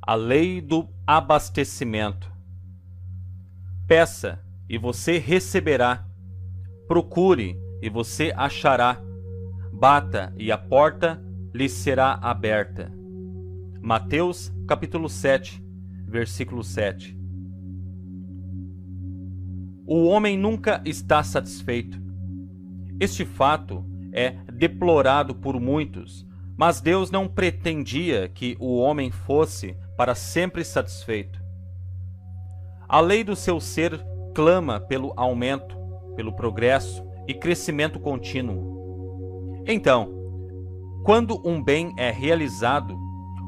A lei do abastecimento. Peça, e você receberá. Procure, e você achará. Bata, e a porta lhe será aberta. Mateus, capítulo 7, versículo 7. O homem nunca está satisfeito. Este fato é deplorado por muitos, mas Deus não pretendia que o homem fosse para sempre satisfeito. A lei do seu ser clama pelo aumento, pelo progresso e crescimento contínuo. Então, quando um bem é realizado,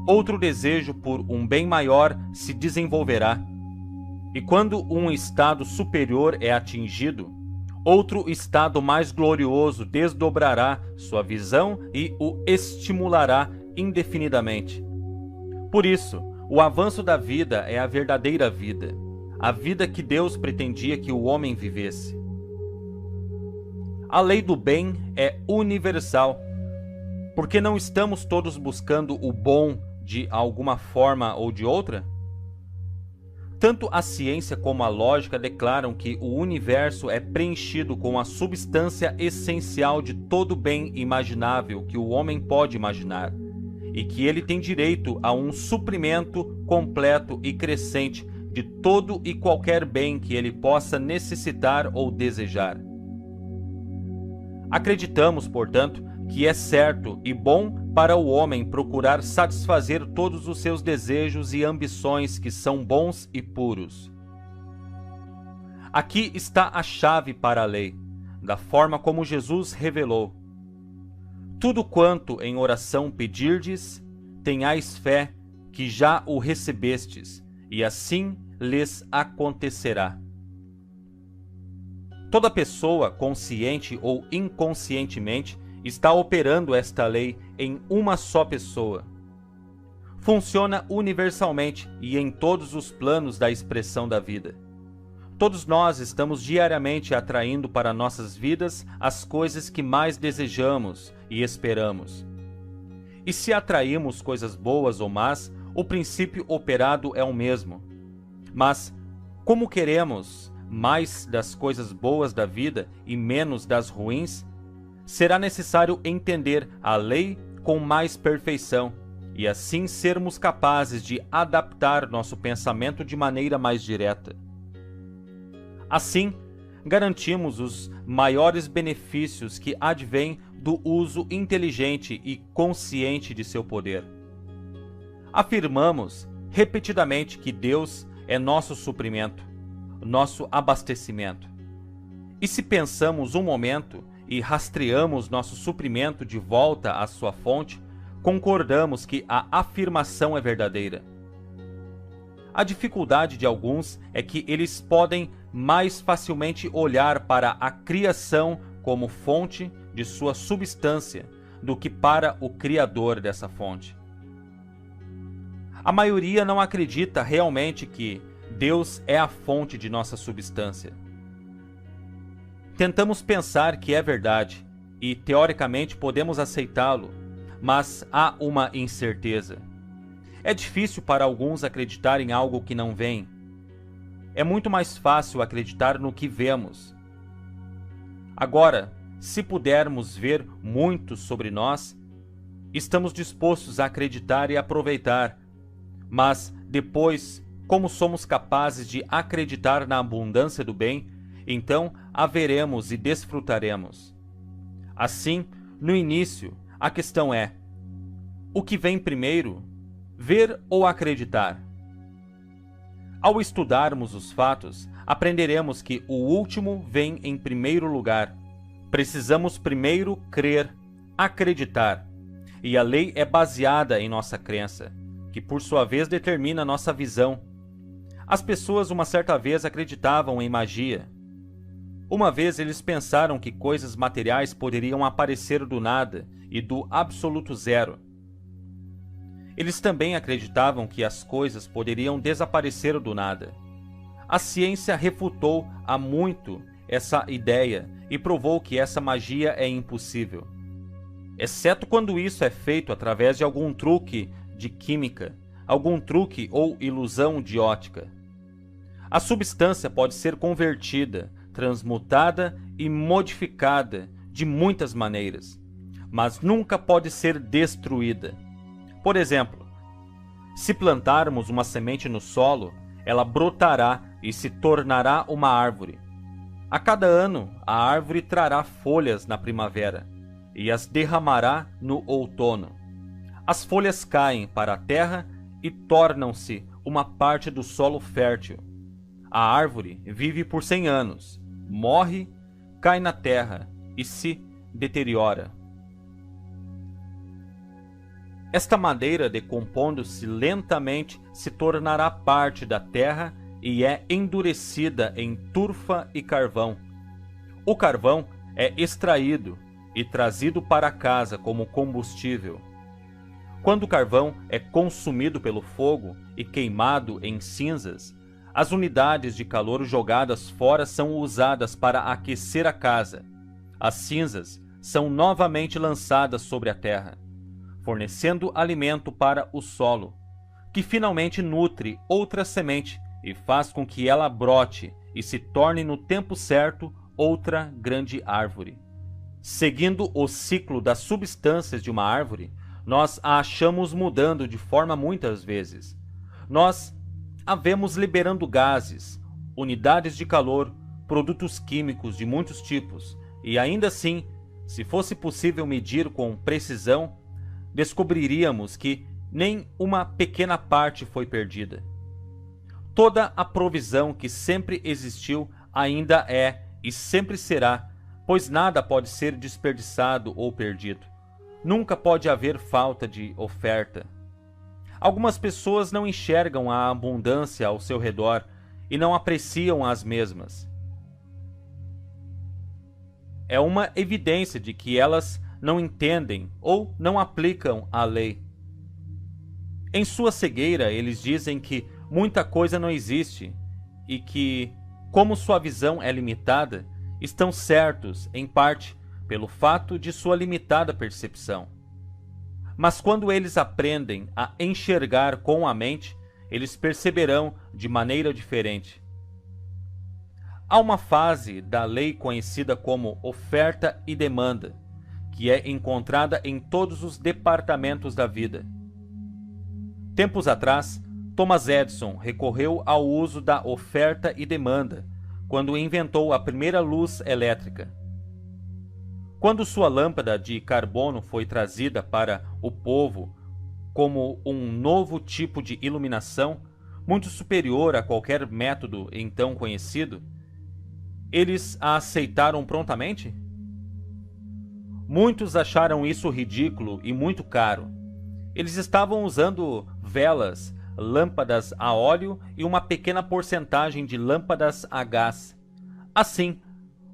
outro desejo por um bem maior se desenvolverá. E quando um estado superior é atingido, outro estado mais glorioso desdobrará sua visão e o estimulará indefinidamente. Por isso, o avanço da vida é a verdadeira vida, a vida que Deus pretendia que o homem vivesse. A lei do bem é universal, porque não estamos todos buscando o bom de alguma forma ou de outra? Tanto a ciência como a lógica declaram que o universo é preenchido com a substância essencial de todo bem imaginável que o homem pode imaginar, e que ele tem direito a um suprimento completo e crescente de todo e qualquer bem que ele possa necessitar ou desejar. Acreditamos, portanto, que é certo e bom para o homem procurar satisfazer todos os seus desejos e ambições que são bons e puros. Aqui está a chave para a lei, da forma como Jesus revelou. Tudo quanto em oração pedirdes, tenhais fé que já o recebestes, e assim lhes acontecerá. Toda pessoa, consciente ou inconscientemente, está operando esta lei em uma só pessoa. Funciona universalmente e em todos os planos da expressão da vida. Todos nós estamos diariamente atraindo para nossas vidas as coisas que mais desejamos e esperamos. E se atraímos coisas boas ou más, o princípio operado é o mesmo. Mas, como queremos mais das coisas boas da vida e menos das ruins, será necessário entender a lei com mais perfeição e assim sermos capazes de adaptar nosso pensamento de maneira mais direta. Assim, garantimos os maiores benefícios que advêm do uso inteligente e consciente de seu poder. Afirmamos repetidamente que Deus é nosso suprimento, nosso abastecimento. E se pensamos um momento e rastreamos nosso suprimento de volta à sua fonte, concordamos que a afirmação é verdadeira. A dificuldade de alguns é que eles podem mais facilmente olhar para a criação como fonte de sua substância do que para o Criador dessa fonte. A maioria não acredita realmente que Deus é a fonte de nossa substância. Tentamos pensar que é verdade e, teoricamente, podemos aceitá-lo, mas há uma incerteza. É difícil para alguns acreditar em algo que não vem. É muito mais fácil acreditar no que vemos. Agora, se pudermos ver muito sobre nós, estamos dispostos a acreditar e aproveitar, mas depois, como somos capazes de acreditar na abundância do bem, então a veremos e desfrutaremos. Assim, no início, a questão é: o que vem primeiro, ver ou acreditar? Ao estudarmos os fatos, aprenderemos que o último vem em primeiro lugar. Precisamos primeiro crer, acreditar, e a lei é baseada em nossa crença, que por sua vez determina nossa visão. As pessoas uma certa vez acreditavam em magia. Uma vez eles pensaram que coisas materiais poderiam aparecer do nada e do absoluto zero. Eles também acreditavam que as coisas poderiam desaparecer do nada. A ciência refutou há muito essa ideia e provou que essa magia é impossível. Exceto quando isso é feito através de algum truque de química, algum truque ou ilusão de ótica. A substância pode ser convertida, transmutada e modificada de muitas maneiras, mas nunca pode ser destruída. Por exemplo, se plantarmos uma semente no solo, ela brotará e se tornará uma árvore. A cada ano, a árvore trará folhas na primavera e as derramará no outono. As folhas caem para a terra e tornam-se uma parte do solo fértil. A árvore vive por 100 anos, morre, cai na terra e se deteriora. Esta madeira, decompondo-se lentamente, se tornará parte da terra e é endurecida em turfa e carvão. O carvão é extraído e trazido para casa como combustível. Quando o carvão é consumido pelo fogo e queimado em cinzas, as unidades de calor jogadas fora são usadas para aquecer a casa. As cinzas são novamente lançadas sobre a terra, fornecendo alimento para o solo, que finalmente nutre outra semente e faz com que ela brote e se torne no tempo certo outra grande árvore. Seguindo o ciclo das substâncias de uma árvore, nós a achamos mudando de forma muitas vezes. Nós a vemos liberando gases, unidades de calor, produtos químicos de muitos tipos, e ainda assim, se fosse possível medir com precisão, descobriríamos que nem uma pequena parte foi perdida. Toda a provisão que sempre existiu ainda é e sempre será, pois nada pode ser desperdiçado ou perdido. Nunca pode haver falta de oferta. Algumas pessoas não enxergam a abundância ao seu redor e não apreciam as mesmas. É uma evidência de que elas não entendem ou não aplicam a lei. Em sua cegueira, eles dizem que muita coisa não existe e que, como sua visão é limitada, estão certos, em parte, pelo fato de sua limitada percepção. Mas quando eles aprendem a enxergar com a mente, eles perceberão de maneira diferente. Há uma fase da lei conhecida como oferta e demanda, que é encontrada em todos os departamentos da vida. Tempos atrás, Thomas Edison recorreu ao uso da oferta e demanda quando inventou a primeira luz elétrica. Quando sua lâmpada de carbono foi trazida para o povo como um novo tipo de iluminação, muito superior a qualquer método então conhecido, eles a aceitaram prontamente? Muitos acharam isso ridículo e muito caro. Eles estavam usando velas, lâmpadas a óleo e uma pequena porcentagem de lâmpadas a gás. Assim,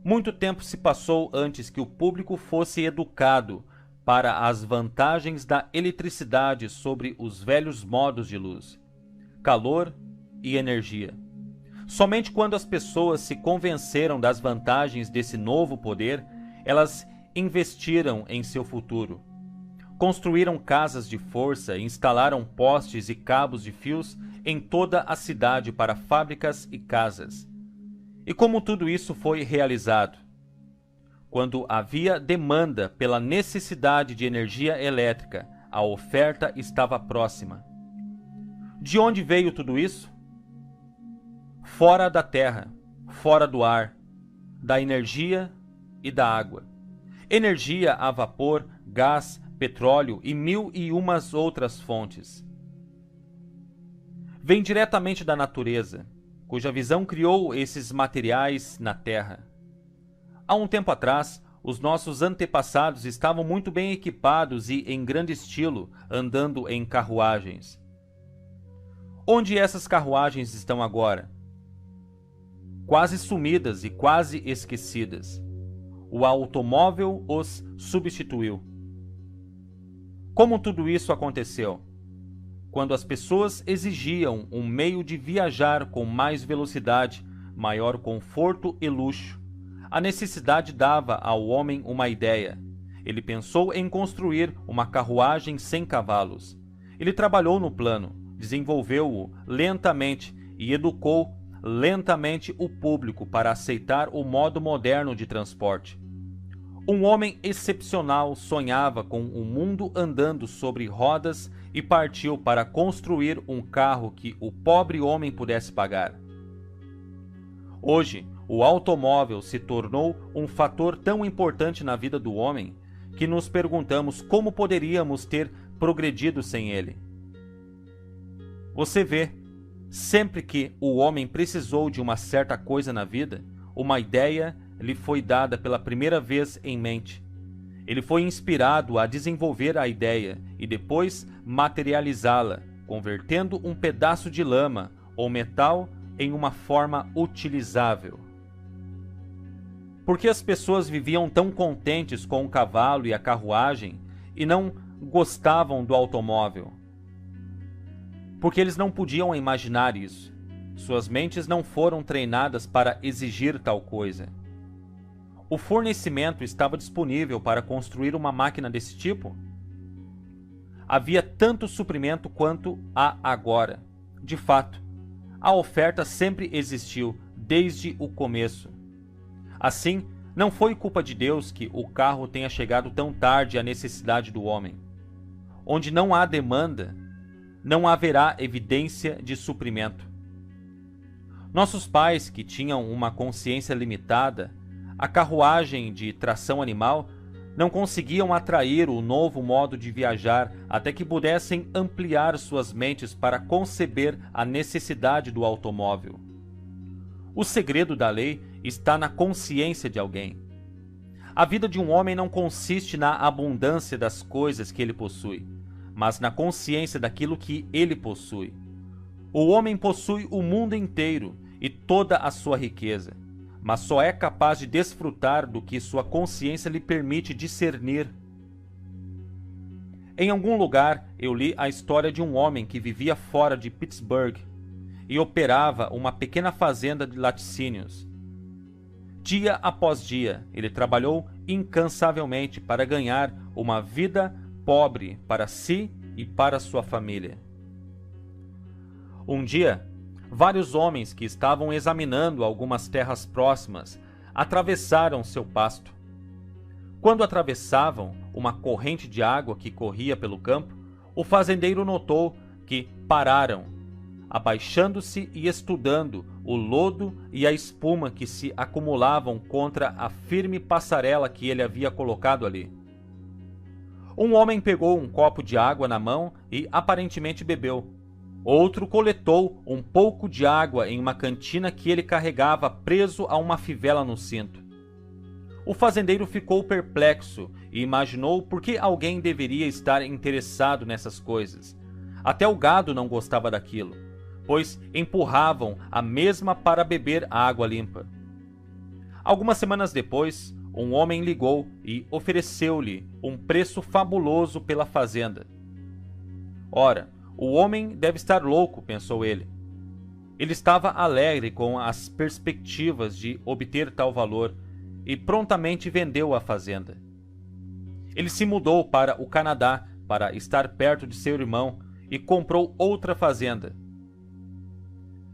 muito tempo se passou antes que o público fosse educado para as vantagens da eletricidade sobre os velhos modos de luz, calor e energia. Somente quando as pessoas se convenceram das vantagens desse novo poder, elas investiram em seu futuro. Construíram casas de força e instalaram postes e cabos de fios em toda a cidade para fábricas e casas. E como tudo isso foi realizado? Quando havia demanda pela necessidade de energia elétrica, a oferta estava próxima. De onde veio tudo isso? Fora da terra, fora do ar, da energia e da água. Energia a vapor, gás, petróleo e 1001 outras fontes. Vem diretamente da natureza, cuja visão criou esses materiais na Terra. Há um tempo atrás, os nossos antepassados estavam muito bem equipados e em grande estilo, andando em carruagens. Onde essas carruagens estão agora? Quase sumidas e quase esquecidas. O automóvel os substituiu. Como tudo isso aconteceu? Quando as pessoas exigiam um meio de viajar com mais velocidade, maior conforto e luxo, a necessidade dava ao homem uma ideia. Ele pensou em construir uma carruagem sem cavalos. Ele trabalhou no plano, desenvolveu-o lentamente e educou lentamente o público para aceitar o modo moderno de transporte. Um homem excepcional sonhava com um mundo andando sobre rodas e partiu para construir um carro que o pobre homem pudesse pagar. Hoje, o automóvel se tornou um fator tão importante na vida do homem que nos perguntamos como poderíamos ter progredido sem ele. Você vê, sempre que o homem precisou de uma certa coisa na vida, uma ideia lhe foi dada pela primeira vez em mente. Ele foi inspirado a desenvolver a ideia e depois materializá-la, convertendo um pedaço de lama ou metal em uma forma utilizável. Por que as pessoas viviam tão contentes com o cavalo e a carruagem e não gostavam do automóvel? Porque eles não podiam imaginar isso. Suas mentes não foram treinadas para exigir tal coisa. O fornecimento estava disponível para construir uma máquina desse tipo? Havia tanto suprimento quanto há agora. De fato, a oferta sempre existiu desde o começo. Assim, não foi culpa de Deus que o carro tenha chegado tão tarde à necessidade do homem. Onde não há demanda, não haverá evidência de suprimento. Nossos pais, que tinham uma consciência limitada, a carruagem de tração animal, não conseguiam atrair o novo modo de viajar até que pudessem ampliar suas mentes para conceber a necessidade do automóvel. O segredo da lei está na consciência de alguém. A vida de um homem não consiste na abundância das coisas que ele possui, mas na consciência daquilo que ele possui. O homem possui o mundo inteiro e toda a sua riqueza, mas só é capaz de desfrutar do que sua consciência lhe permite discernir. Em algum lugar eu li a história de um homem que vivia fora de Pittsburgh e operava uma pequena fazenda de laticínios. Dia após dia, ele trabalhou incansavelmente para ganhar uma vida pobre para si e para sua família. Um dia, vários homens que estavam examinando algumas terras próximas atravessaram seu pasto. Quando atravessavam uma corrente de água que corria pelo campo, o fazendeiro notou que pararam, abaixando-se e estudando o lodo e a espuma que se acumulavam contra a firme passarela que ele havia colocado ali. Um homem pegou um copo de água na mão e aparentemente bebeu. Outro coletou um pouco de água em uma cantina que ele carregava preso a uma fivela no cinto. O fazendeiro ficou perplexo e imaginou por que alguém deveria estar interessado nessas coisas. Até o gado não gostava daquilo, pois empurravam a mesma para beber a água limpa. Algumas semanas depois, um homem ligou e ofereceu-lhe um preço fabuloso pela fazenda. Ora, o homem deve estar louco, pensou ele. Ele estava alegre com as perspectivas de obter tal valor e prontamente vendeu a fazenda. Ele se mudou para o Canadá para estar perto de seu irmão e comprou outra fazenda.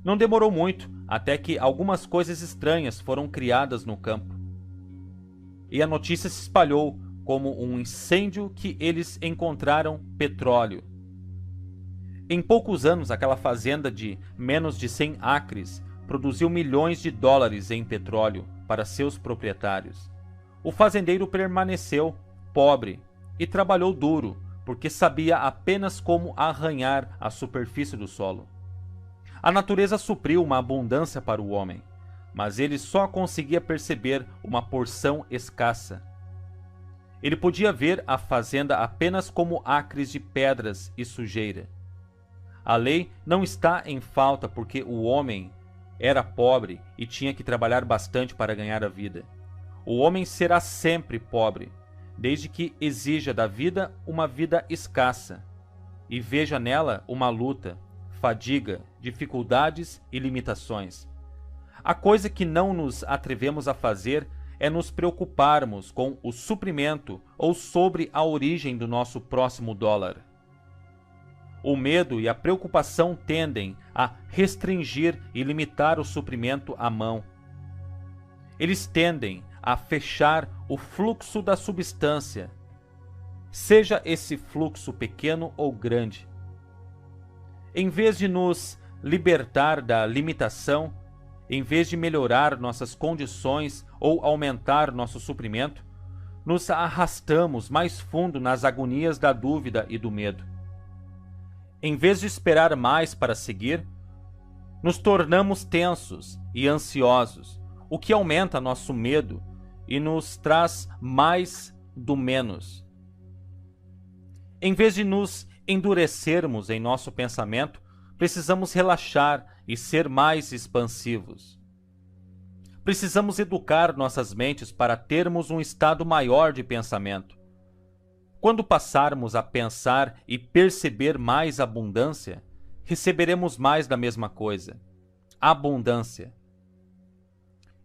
Não demorou muito até que algumas coisas estranhas foram criadas no campo. E a notícia se espalhou como um incêndio que eles encontraram petróleo. Em poucos anos, aquela fazenda de menos de 100 acres produziu milhões de dólares em petróleo para seus proprietários. O fazendeiro permaneceu pobre e trabalhou duro, porque sabia apenas como arranhar a superfície do solo. A natureza supriu uma abundância para o homem, mas ele só conseguia perceber uma porção escassa. Ele podia ver a fazenda apenas como acres de pedras e sujeira. A lei não está em falta porque o homem era pobre e tinha que trabalhar bastante para ganhar a vida. O homem será sempre pobre, desde que exija da vida uma vida escassa e veja nela uma luta, fadiga, dificuldades e limitações. A coisa que não nos atrevemos a fazer é nos preocuparmos com o suprimento ou sobre a origem do nosso próximo dólar. O medo e a preocupação tendem a restringir e limitar o suprimento à mão. Eles tendem a fechar o fluxo da substância, seja esse fluxo pequeno ou grande. Em vez de nos libertar da limitação, em vez de melhorar nossas condições ou aumentar nosso suprimento, nos arrastamos mais fundo nas agonias da dúvida e do medo. Em vez de esperar mais para seguir, nos tornamos tensos e ansiosos, o que aumenta nosso medo e nos traz mais do menos. Em vez de nos endurecermos em nosso pensamento, precisamos relaxar e ser mais expansivos. Precisamos educar nossas mentes para termos um estado maior de pensamento. Quando passarmos a pensar e perceber mais abundância, receberemos mais da mesma coisa: abundância.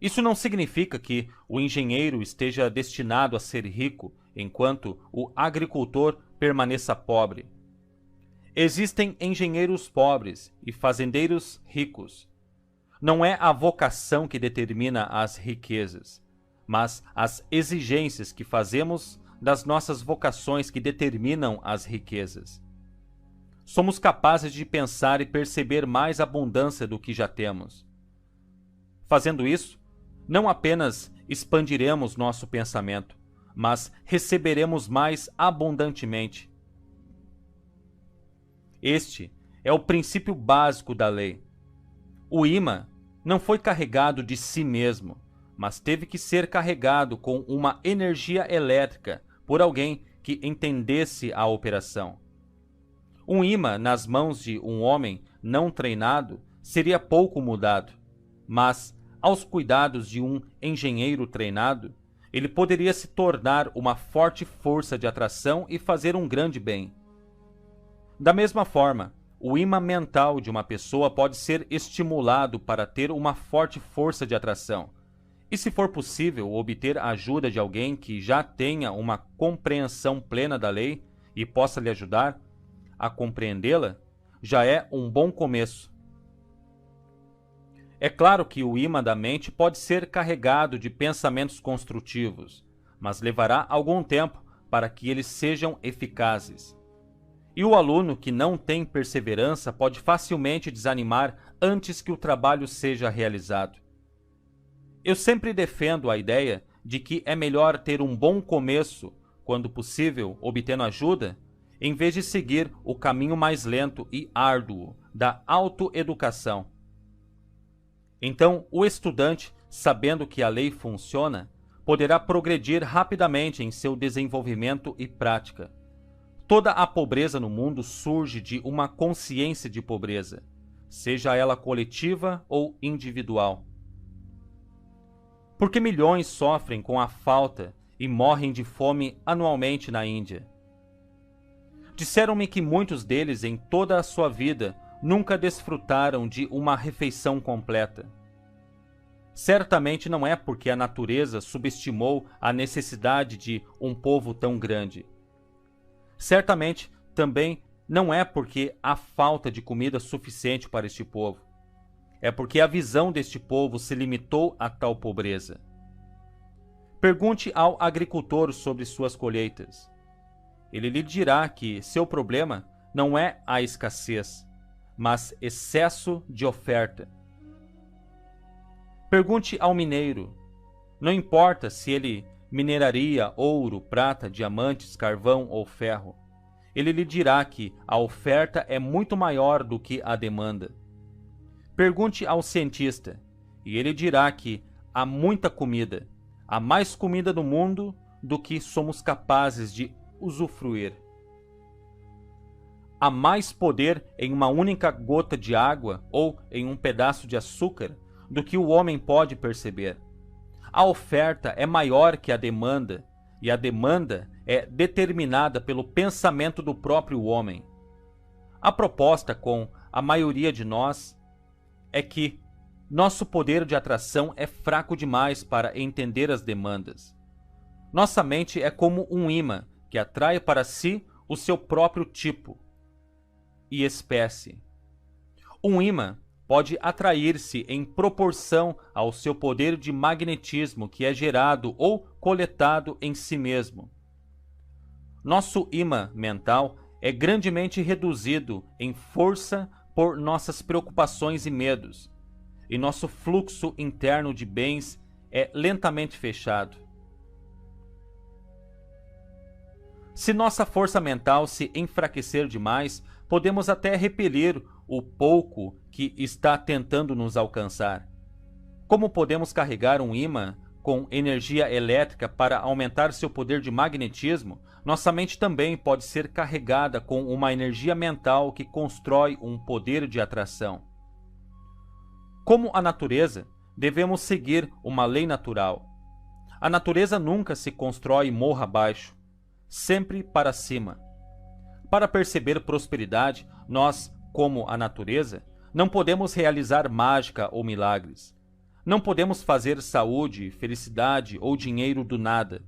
Isso não significa que o engenheiro esteja destinado a ser rico, enquanto o agricultor permaneça pobre. Existem engenheiros pobres e fazendeiros ricos. Não é a vocação que determina as riquezas, mas as exigências que fazemos das nossas vocações que determinam as riquezas. Somos capazes de pensar e perceber mais abundância do que já temos. Fazendo isso, não apenas expandiremos nosso pensamento, mas receberemos mais abundantemente. Este é o princípio básico da lei. O ímã não foi carregado de si mesmo, mas teve que ser carregado com uma energia elétrica por alguém que entendesse a operação. Um ímã nas mãos de um homem não treinado seria pouco mudado, mas aos cuidados de um engenheiro treinado, ele poderia se tornar uma forte força de atração e fazer um grande bem. Da mesma forma, o ímã mental de uma pessoa pode ser estimulado para ter uma forte força de atração. E se for possível obter a ajuda de alguém que já tenha uma compreensão plena da lei e possa lhe ajudar a compreendê-la, já é um bom começo. É claro que o ímã da mente pode ser carregado de pensamentos construtivos, mas levará algum tempo para que eles sejam eficazes. E o aluno que não tem perseverança pode facilmente desanimar antes que o trabalho seja realizado. Eu sempre defendo a ideia de que é melhor ter um bom começo, quando possível, obtendo ajuda, em vez de seguir o caminho mais lento e árduo da autoeducação. Então, o estudante, sabendo que a lei funciona, poderá progredir rapidamente em seu desenvolvimento e prática. Toda a pobreza no mundo surge de uma consciência de pobreza, seja ela coletiva ou individual. Por que milhões sofrem com a falta e morrem de fome anualmente na Índia? Disseram-me que muitos deles em toda a sua vida nunca desfrutaram de uma refeição completa. Certamente não é porque a natureza subestimou a necessidade de um povo tão grande. Certamente também não é porque há falta de comida suficiente para este povo. É porque a visão deste povo se limitou a tal pobreza. Pergunte ao agricultor sobre suas colheitas. Ele lhe dirá que seu problema não é a escassez, mas excesso de oferta. Pergunte ao mineiro. Não importa se ele mineraria ouro, prata, diamantes, carvão ou ferro. Ele lhe dirá que a oferta é muito maior do que a demanda. Pergunte ao cientista, e ele dirá que há muita comida, há mais comida no mundo do que somos capazes de usufruir. Há mais poder em uma única gota de água ou em um pedaço de açúcar do que o homem pode perceber. A oferta é maior que a demanda, e a demanda é determinada pelo pensamento do próprio homem. A proposta com a maioria de nós é que nosso poder de atração é fraco demais para entender as demandas. Nossa mente é como um ímã que atrai para si o seu próprio tipo. e espécie. Um ímã pode atrair-se em proporção ao seu poder de magnetismo que é gerado ou coletado em si mesmo. Nosso ímã mental é grandemente reduzido em força por nossas preocupações e medos, e nosso fluxo interno de bens é lentamente fechado. Se nossa força mental se enfraquecer demais, podemos até repelir o pouco que está tentando nos alcançar. Como podemos carregar um ímã com energia elétrica para aumentar seu poder de magnetismo, nossa mente também pode ser carregada com uma energia mental que constrói um poder de atração. Como a natureza, devemos seguir uma lei natural. A natureza nunca se constrói morro abaixo, sempre para cima. Para perceber prosperidade, nós, como a natureza, não podemos realizar mágica ou milagres. Não podemos fazer saúde, felicidade ou dinheiro do nada.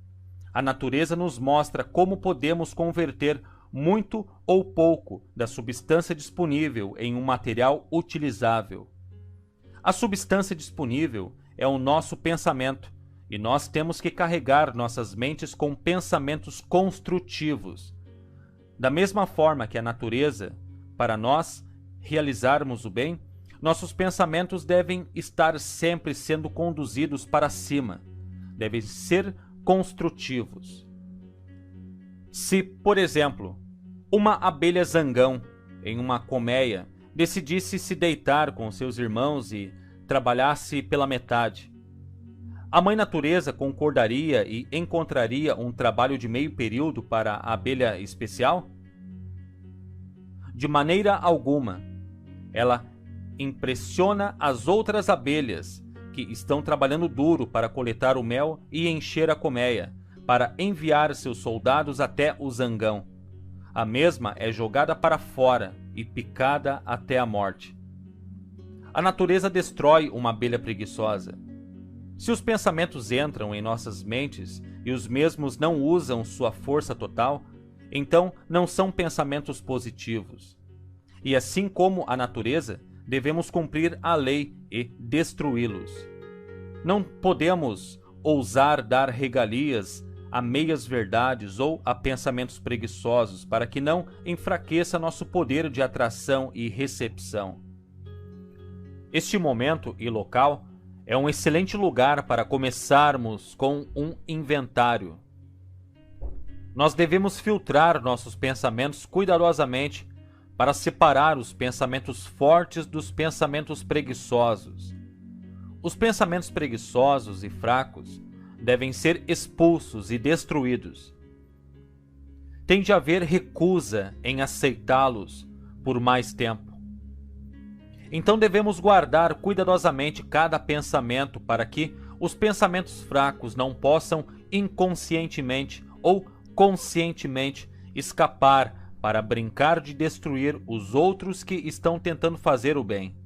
A natureza nos mostra como podemos converter muito ou pouco da substância disponível em um material utilizável. A substância disponível é o nosso pensamento, e nós temos que carregar nossas mentes com pensamentos construtivos. Da mesma forma que a natureza, para nós realizarmos o bem, nossos pensamentos devem estar sempre sendo conduzidos para cima, devem ser construtivos. Se, por exemplo, uma abelha zangão em uma colmeia decidisse se deitar com seus irmãos e trabalhasse pela metade, a mãe natureza concordaria e encontraria um trabalho de meio período para a abelha especial? De maneira alguma. Ela impressiona as outras abelhas que estão trabalhando duro para coletar o mel e encher a colmeia, para enviar seus soldados até o zangão. A mesma é jogada para fora e picada até a morte. A natureza destrói uma abelha preguiçosa. Se os pensamentos entram em nossas mentes e os mesmos não usam sua força total, então não são pensamentos positivos. E assim como a natureza, devemos cumprir a lei e destruí-los. Não podemos ousar dar regalias a meias verdades ou a pensamentos preguiçosos para que não enfraqueça nosso poder de atração e recepção. Este momento e local é um excelente lugar para começarmos com um inventário. Nós devemos filtrar nossos pensamentos cuidadosamente para separar os pensamentos fortes dos pensamentos preguiçosos. Os pensamentos preguiçosos e fracos devem ser expulsos e destruídos. Tem de haver recusa em aceitá-los por mais tempo. Então devemos guardar cuidadosamente cada pensamento para que os pensamentos fracos não possam inconscientemente ou conscientemente escapar para brincar de destruir os outros que estão tentando fazer o bem.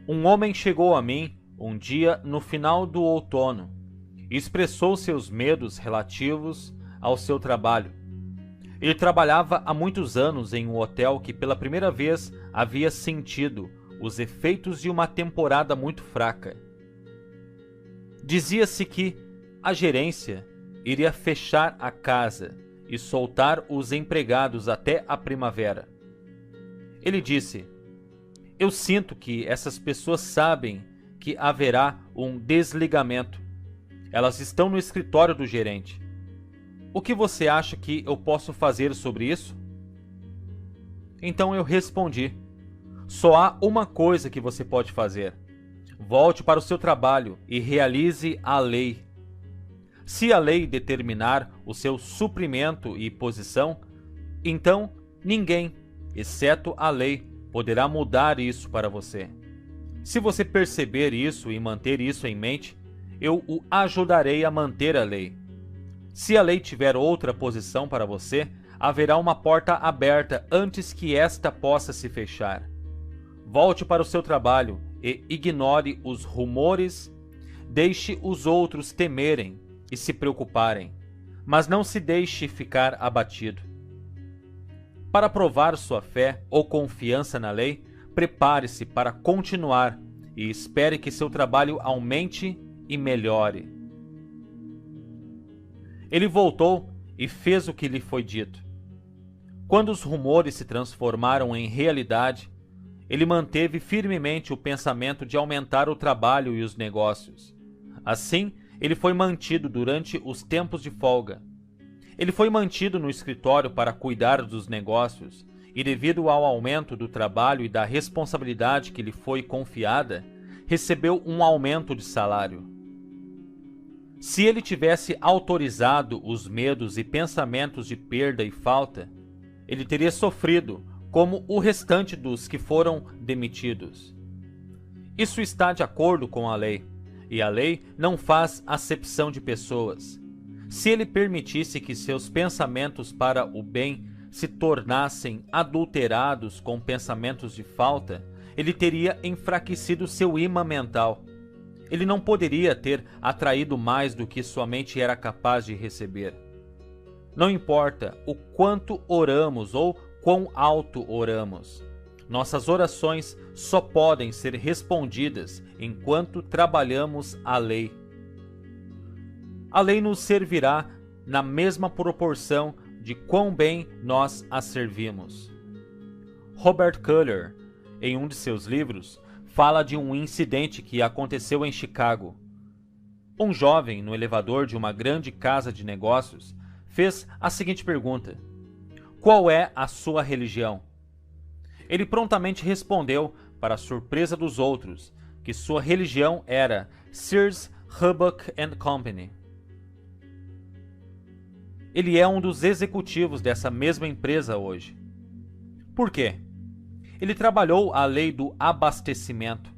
Um homem chegou a mim um dia no final do outono e expressou seus medos relativos ao seu trabalho. Ele trabalhava há muitos anos em um hotel que pela primeira vez havia sentido os efeitos de uma temporada muito fraca. Dizia-se que a gerência iria fechar a casa e soltar os empregados até a primavera. Ele disse: "Eu sinto que essas pessoas sabem que haverá um desligamento. Elas estão no escritório do gerente. O que você acha que eu posso fazer sobre isso?" Então eu respondi: "Só há uma coisa que você pode fazer. Volte para o seu trabalho e realize a lei. Se a lei determinar o seu suprimento e posição, então ninguém, exceto a lei, poderá mudar isso para você. Se você perceber isso e manter isso em mente, eu o ajudarei a manter a lei. Se a lei tiver outra posição para você, haverá uma porta aberta antes que esta possa se fechar. Volte para o seu trabalho e ignore os rumores, deixe os outros temerem e se preocuparem, mas não se deixe ficar abatido. Para provar sua fé ou confiança na lei, prepare-se para continuar e espere que seu trabalho aumente e melhore. Ele voltou e fez o que lhe foi dito. Quando os rumores se transformaram em realidade, ele manteve firmemente o pensamento de aumentar o trabalho e os negócios. Assim, ele foi mantido durante os tempos de folga. Ele foi mantido no escritório para cuidar dos negócios e, devido ao aumento do trabalho e da responsabilidade que lhe foi confiada, recebeu um aumento de salário. Se ele tivesse autorizado os medos e pensamentos de perda e falta, ele teria sofrido como o restante dos que foram demitidos. Isso está de acordo com a lei, e a lei não faz acepção de pessoas. Se ele permitisse que seus pensamentos para o bem se tornassem adulterados com pensamentos de falta, ele teria enfraquecido seu imã mental. Ele não poderia ter atraído mais do que sua mente era capaz de receber. Não importa o quanto oramos ou quão alto oramos, nossas orações só podem ser respondidas enquanto trabalhamos a lei. A lei nos servirá na mesma proporção de quão bem nós a servimos. Robert Kuller, em um de seus livros, fala de um incidente que aconteceu em Chicago. Um jovem, no elevador de uma grande casa de negócios, fez a seguinte pergunta: qual é a sua religião? Ele prontamente respondeu, para a surpresa dos outros, que sua religião era Sears, Roebuck Company. Ele é um dos executivos dessa mesma empresa hoje. Por quê? Ele trabalhou a lei do abastecimento,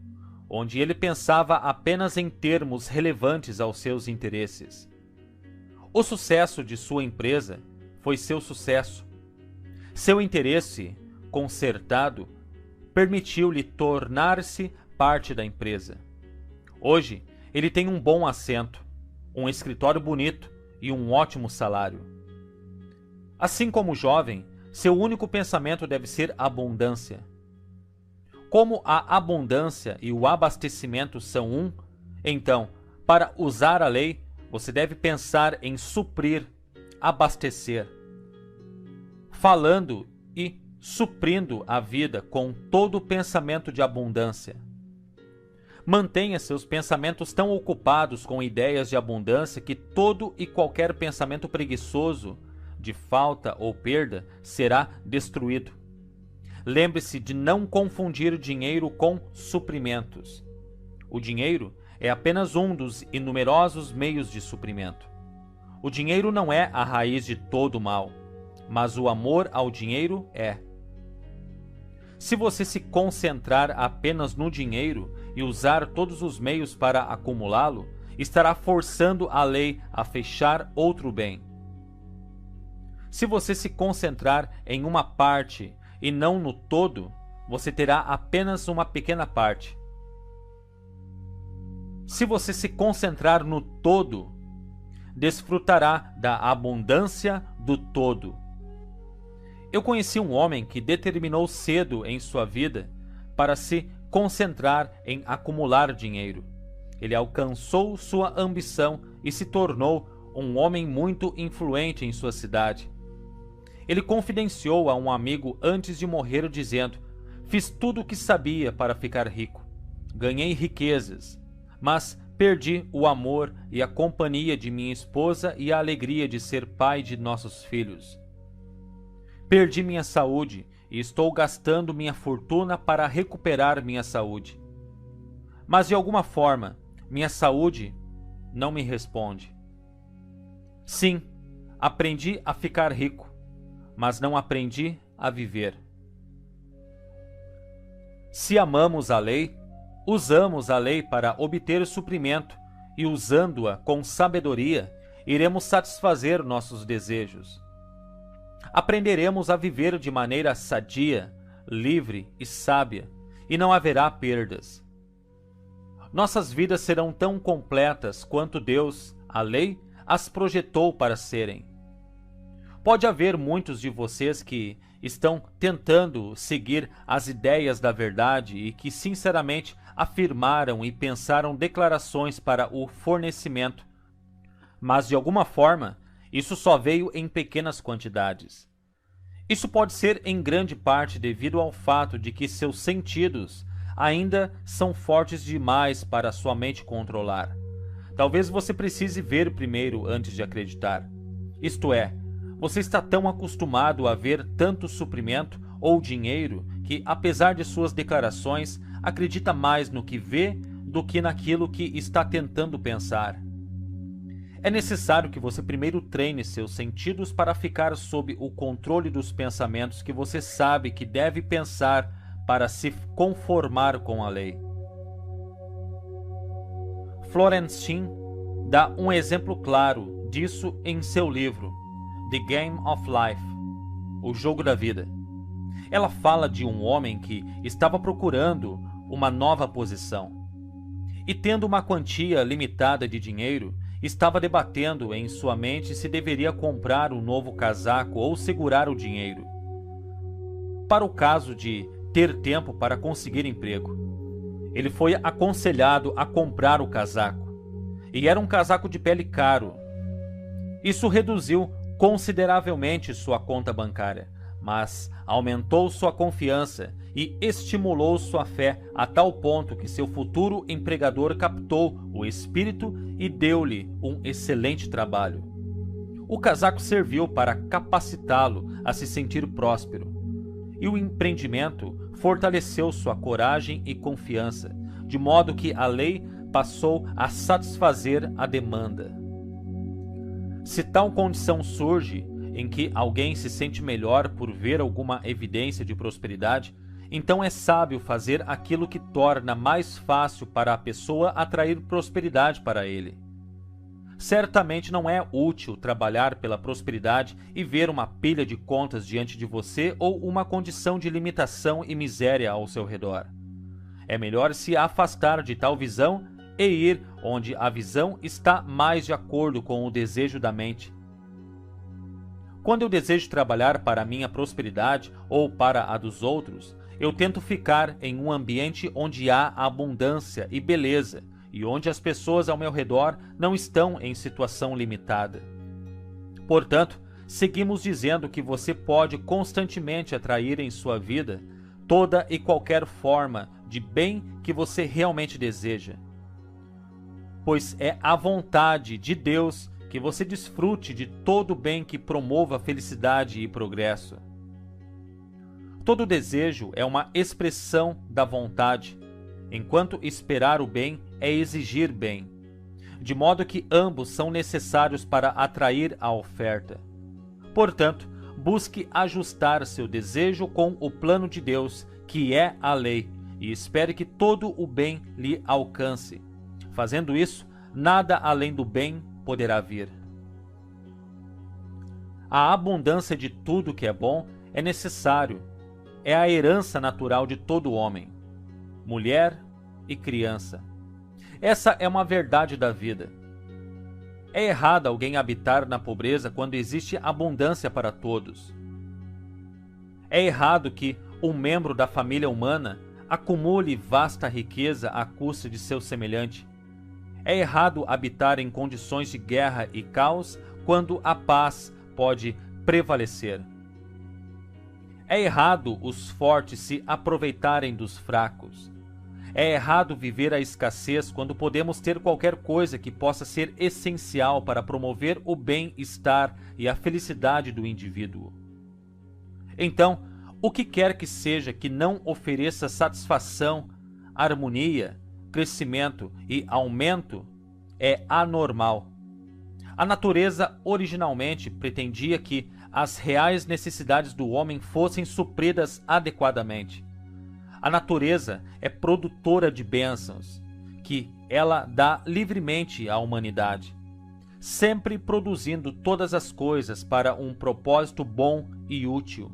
onde ele pensava apenas em termos relevantes aos seus interesses. O sucesso de sua empresa foi seu sucesso. Seu interesse concertado permitiu-lhe tornar-se parte da empresa. Hoje, ele tem um bom assento, um escritório bonito e um ótimo salário. Assim como o jovem, seu único pensamento deve ser abundância. Como a abundância e o abastecimento são um, então, para usar a lei, você deve pensar em suprir, abastecer, falando e suprindo a vida com todo o pensamento de abundância. Mantenha seus pensamentos tão ocupados com ideias de abundância que todo e qualquer pensamento preguiçoso de falta ou perda será destruído. Lembre-se de não confundir dinheiro com suprimentos. O dinheiro é apenas um dos inumerosos meios de suprimento. O dinheiro não é a raiz de todo o mal, mas o amor ao dinheiro é. Se você se concentrar apenas no dinheiro e usar todos os meios para acumulá-lo, estará forçando a lei a fechar outro bem. Se você se concentrar em uma parte e não no todo, você terá apenas uma pequena parte. Se você se concentrar no todo, desfrutará da abundância do todo. Eu conheci um homem que determinou cedo em sua vida para se concentrar em acumular dinheiro. Ele alcançou sua ambição e se tornou um homem muito influente em sua cidade. Ele confidenciou a um amigo antes de morrer dizendo: fiz tudo o que sabia para ficar rico. Ganhei riquezas, mas perdi o amor e a companhia de minha esposa e a alegria de ser pai de nossos filhos. Perdi minha saúde e estou gastando minha fortuna para recuperar minha saúde. Mas de alguma forma, minha saúde não me responde. Sim, aprendi a ficar rico, mas não aprendi a viver. Se amamos a lei, usamos a lei para obter suprimento e, usando-a com sabedoria, iremos satisfazer nossos desejos. Aprenderemos a viver de maneira sadia, livre e sábia, e não haverá perdas. Nossas vidas serão tão completas quanto Deus, a lei, as projetou para serem. Pode haver muitos de vocês que estão tentando seguir as ideias da verdade e que sinceramente afirmaram e pensaram declarações para o fornecimento, mas de alguma forma isso só veio em pequenas quantidades. Isso pode ser em grande parte devido ao fato de que seus sentidos ainda são fortes demais para sua mente controlar. Talvez você precise ver primeiro antes de acreditar. Isto é, você está tão acostumado a ver tanto suprimento ou dinheiro que, apesar de suas declarações, acredita mais no que vê do que naquilo que está tentando pensar. É necessário que você primeiro treine seus sentidos para ficar sob o controle dos pensamentos que você sabe que deve pensar para se conformar com a lei. Florence Shinn dá um exemplo claro disso em seu livro The Game of Life, O Jogo da Vida. Ela fala de um homem que estava procurando uma nova posição e, tendo uma quantia limitada de dinheiro, estava debatendo em sua mente se deveria comprar um novo casaco ou segurar o dinheiro, para o caso de ter tempo para conseguir emprego. Ele foi aconselhado a comprar o casaco, e era um casaco de pele caro. Isso reduziu consideravelmente sua conta bancária, mas aumentou sua confiança e estimulou sua fé a tal ponto que seu futuro empregador captou o espírito e deu-lhe um excelente trabalho. O casaco serviu para capacitá-lo a se sentir próspero, e o empreendimento fortaleceu sua coragem e confiança, de modo que a lei passou a satisfazer a demanda. Se tal condição surge em que alguém se sente melhor por ver alguma evidência de prosperidade, então é sábio fazer aquilo que torna mais fácil para a pessoa atrair prosperidade para ele. Certamente não é útil trabalhar pela prosperidade e ver uma pilha de contas diante de você ou uma condição de limitação e miséria ao seu redor. É melhor se afastar de tal visão e ir onde a visão está mais de acordo com o desejo da mente. Quando eu desejo trabalhar para a minha prosperidade ou para a dos outros, eu tento ficar em um ambiente onde há abundância e beleza e onde as pessoas ao meu redor não estão em situação limitada. Portanto, seguimos dizendo que você pode constantemente atrair em sua vida toda e qualquer forma de bem que você realmente deseja, pois é a vontade de Deus que você desfrute de todo o bem que promova felicidade e progresso. Todo desejo é uma expressão da vontade, enquanto esperar o bem é exigir bem, de modo que ambos são necessários para atrair a oferta. Portanto, busque ajustar seu desejo com o plano de Deus, que é a lei, e espere que todo o bem lhe alcance. Fazendo isso, nada além do bem poderá vir. A abundância de tudo que é bom é necessário. É a herança natural de todo homem, mulher e criança. Essa é uma verdade da vida. É errado alguém habitar na pobreza quando existe abundância para todos. É errado que um membro da família humana acumule vasta riqueza à custa de seu semelhante. É errado habitar em condições de guerra e caos quando a paz pode prevalecer. É errado os fortes se aproveitarem dos fracos. É errado viver a escassez quando podemos ter qualquer coisa que possa ser essencial para promover o bem-estar e a felicidade do indivíduo. Então, o que quer que seja que não ofereça satisfação, harmonia, crescimento e aumento é anormal. A natureza originalmente pretendia que as reais necessidades do homem fossem supridas adequadamente. A natureza é produtora de bênçãos, que ela dá livremente à humanidade, sempre produzindo todas as coisas para um propósito bom e útil.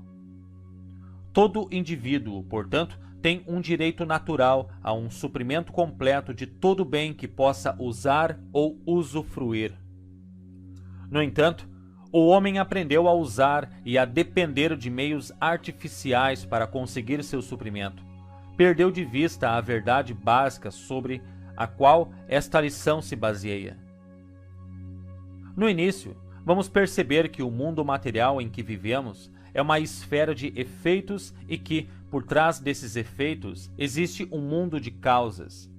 Todo indivíduo, portanto, tem um direito natural a um suprimento completo de todo bem que possa usar ou usufruir. No entanto, O homem aprendeu a usar e a depender de meios artificiais para conseguir seu suprimento. Perdeu de vista a verdade básica sobre a qual esta lição se baseia. No início, vamos perceber que o mundo material em que vivemos é uma esfera de efeitos e que, por trás desses efeitos, existe um mundo de causas.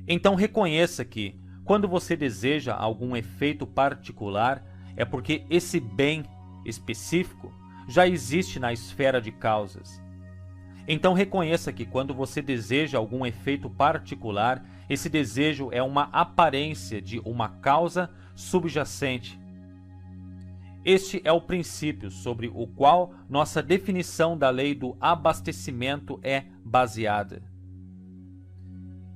Então reconheça que, quando você deseja algum efeito particular, é porque esse bem específico já existe na esfera de causas. Então reconheça que quando você deseja algum efeito particular, esse desejo é uma aparência de uma causa subjacente. Este é o princípio sobre o qual nossa definição da lei do abastecimento é baseada.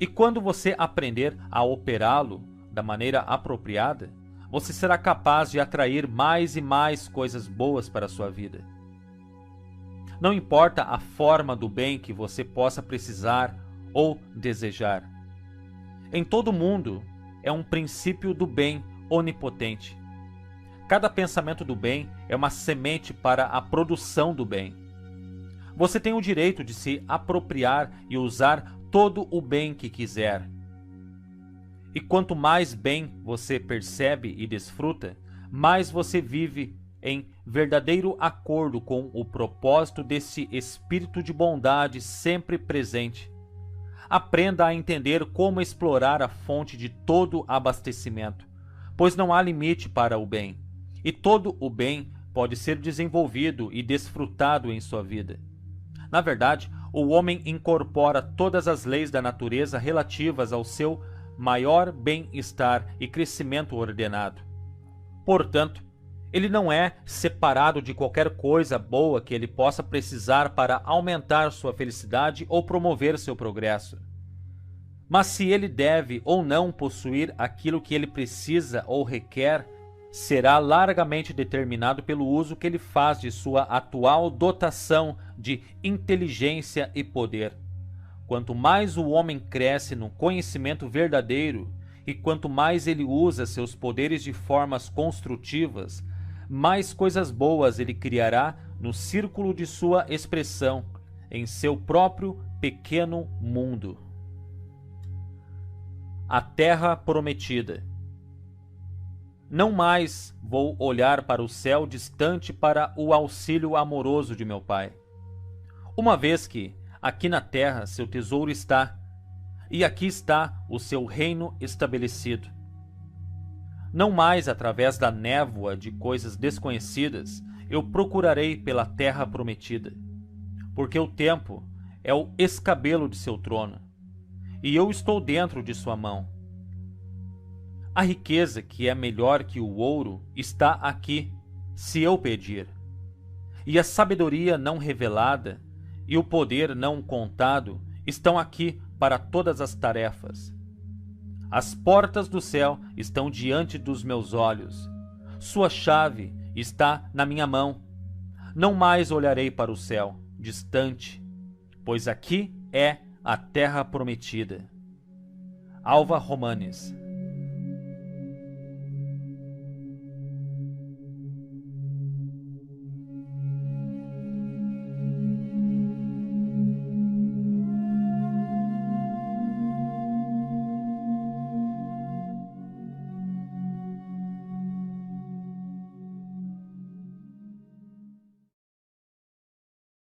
E quando você aprender a operá-lo da maneira apropriada, você será capaz de atrair mais e mais coisas boas para a sua vida. Não importa a forma do bem que você possa precisar ou desejar. Em todo mundo é um princípio do bem onipotente. Cada pensamento do bem é uma semente para a produção do bem. Você tem o direito de se apropriar e usar todo o bem que quiser. E quanto mais bem você percebe e desfruta, mais você vive em verdadeiro acordo com o propósito desse espírito de bondade sempre presente. Aprenda a entender como explorar a fonte de todo abastecimento, pois não há limite para o bem, e todo o bem pode ser desenvolvido e desfrutado em sua vida. Na verdade, o homem incorpora todas as leis da natureza relativas ao seu maior bem-estar e crescimento ordenado. Portanto, ele não é separado de qualquer coisa boa que ele possa precisar para aumentar sua felicidade ou promover seu progresso. Mas se ele deve ou não possuir aquilo que ele precisa ou requer, será largamente determinado pelo uso que ele faz de sua atual dotação de inteligência e poder. Quanto mais o homem cresce no conhecimento verdadeiro e quanto mais ele usa seus poderes de formas construtivas, mais coisas boas ele criará no círculo de sua expressão, em seu próprio pequeno mundo. A Terra Prometida. Não mais vou olhar para o céu distante para o auxílio amoroso de meu Pai. Uma vez que aqui na terra seu tesouro está, e aqui está o seu reino estabelecido. Não mais através da névoa de coisas desconhecidas eu procurarei pela terra prometida, porque o tempo é o escabelo de seu trono, e eu estou dentro de sua mão. A riqueza, que é melhor que o ouro, está aqui, se eu pedir. E a sabedoria não revelada e o poder não contado estão aqui para todas as tarefas. As portas do céu estão diante dos meus olhos. Sua chave está na minha mão. Não mais olharei para o céu, distante, pois aqui é a terra prometida. Alva Romanes.